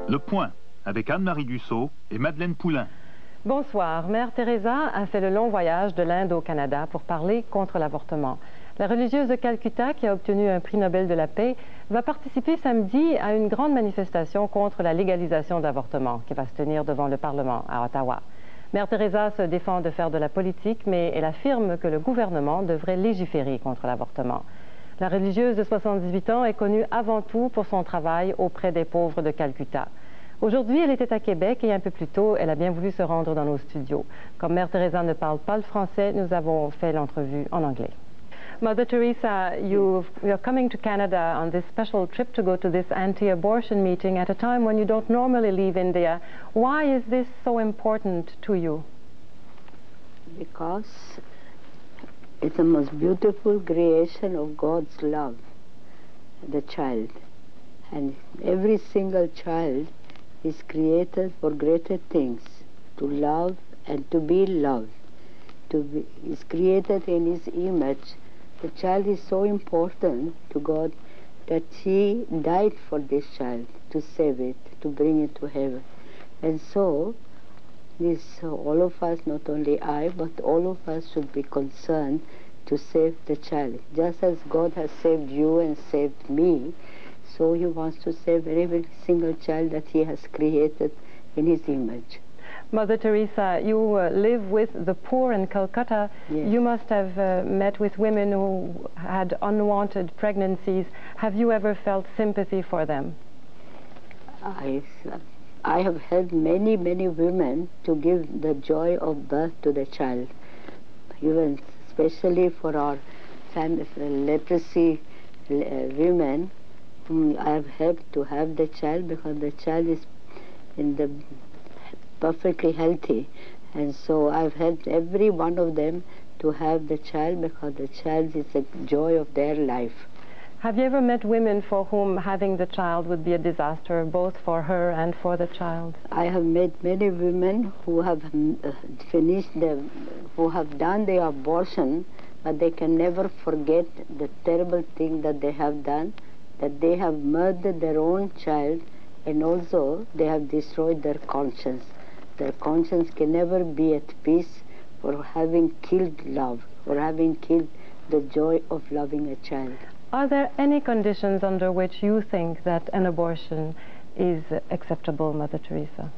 Le Point, avec Anne-Marie Dussault et Madeleine Poulin. Bonsoir. Mère Teresa a fait le long voyage de l'Inde au Canada pour parler contre l'avortement. La religieuse de Calcutta, qui a obtenu un prix Nobel de la paix, va participer samedi à une grande manifestation contre la légalisation de l'avortement qui va se tenir devant le Parlement à Ottawa. Mère Teresa se défend de faire de la politique, mais elle affirme que le gouvernement devrait légiférer contre l'avortement. La religieuse de 78 ans est connue avant tout pour son travail auprès des pauvres de Calcutta. Aujourd'hui, elle était à Québec et un peu plus tôt, elle a bien voulu se rendre dans nos studios. Comme Mère Teresa ne parle pas le français, nous avons fait l'entrevue en anglais. Mother Teresa, you're coming to Canada on this special trip to go to this anti-abortion meeting at a time when you don't normally leave India. Why is this so important to you? Because it's the most beautiful creation of God's love, the child. And every single child is created for greater things, to love and to be loved. Is created in His image. The child is so important to God that He died for this child, to save it, to bring it to heaven. And so, all of us, not only I, but all of us should be concerned to save the child. Just as God has saved you and saved me, so He wants to save every single child that He has created in His image. Mother Teresa, you live with the poor in Calcutta. Yes. You must have met with women who had unwanted pregnancies. Have you ever felt sympathy for them? I have helped many women to give the joy of birth to the child. Even especially for our leprosy women, whom I have helped to have the child, because the child is perfectly healthy, and so I've helped every one of them to have the child, because the child is the joy of their life. Have you ever met women for whom having the child would be a disaster, both for her and for the child? I have met many women who have who have done the abortion, but they can never forget the terrible thing that they have done, that they have murdered their own child, and also they have destroyed their conscience. Their conscience can never be at peace for having killed love, for having killed the joy of loving a child. Are there any conditions under which you think that an abortion is acceptable, Mother Teresa?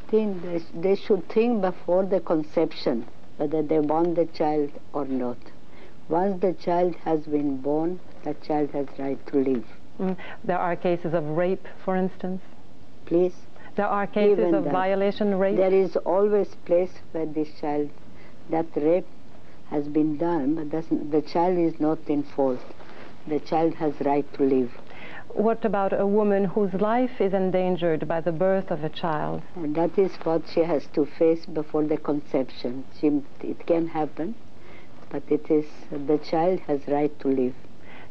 I think they should think before the conception whether they want the child or not. Once the child has been born, the child has right to live. There are cases of rape, for instance? Please? There are cases Even of violation, rape? There is always place where this child, that rape has been done, but the child is not in fault. The child has right to live. What about a woman whose life is endangered by the birth of a child? And that is what she has to face before the conception. It can happen, but the child has right to live.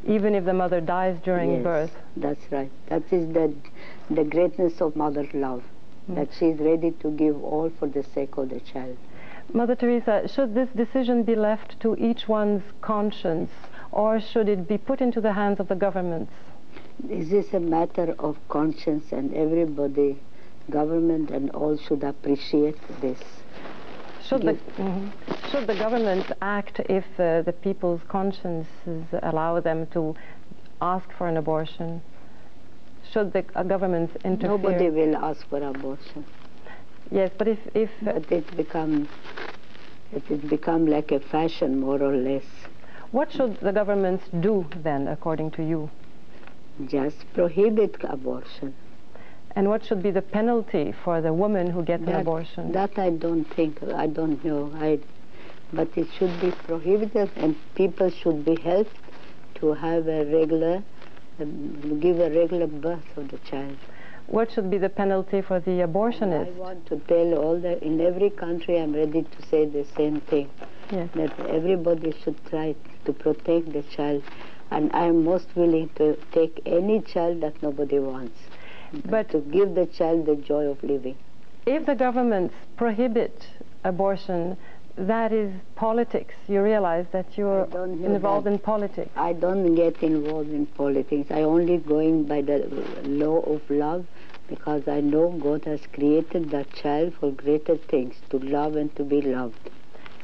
Even if the mother dies during birth? That's right. That is the greatness of mother's love, that she is ready to give all for the sake of the child. Mother Teresa, should this decision be left to each one's conscience, or should it be put into the hands of the governments? This is a matter of conscience, and everybody, government and all, should appreciate this. Should the government act if the people's consciences allow them to ask for an abortion? Should the governments interfere? Nobody will ask for abortion. Yes, but if but it become like a fashion, more or less. What should the governments do then, according to you? Just prohibit abortion. And what should be the penalty for the woman who gets an abortion? That I don't think, I don't know. But it should be prohibited, and people should be helped to have a regular, give a regular birth of the child. What should be the penalty for the abortionist? I want to tell in every country I'm ready to say the same thing. Yes. That everybody should try to protect the child. And I'm most willing to take any child that nobody wants. But to give the child the joy of living. If the governments prohibit abortion, that is politics. You realize that you're involved in politics. I don't get involved in politics. I only going by the law of love because I know God has created the child for greater things, to love and to be loved,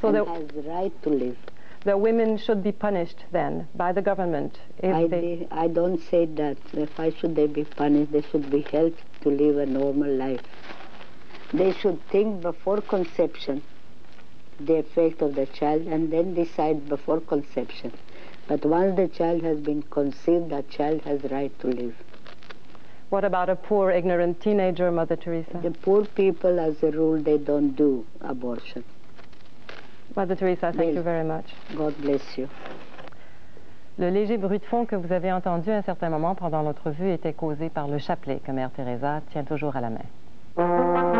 So and the, has the right to live. the women should be punished then by the government if they... I don't say that. Why should they be punished? They should be helped to live a normal life. They should think before conception the effect of the child and then decide before conception. But once the child has been conceived, the child has the right to live. What about a poor, ignorant teenager, Mother Teresa? The poor people, as a rule, they don't do abortion. Mother Teresa, thank you very much. God bless you. Le léger bruit de fond que vous avez entendu à un certain moment pendant l'entrevue était causé par le chapelet que Mère Teresa tient toujours à la main.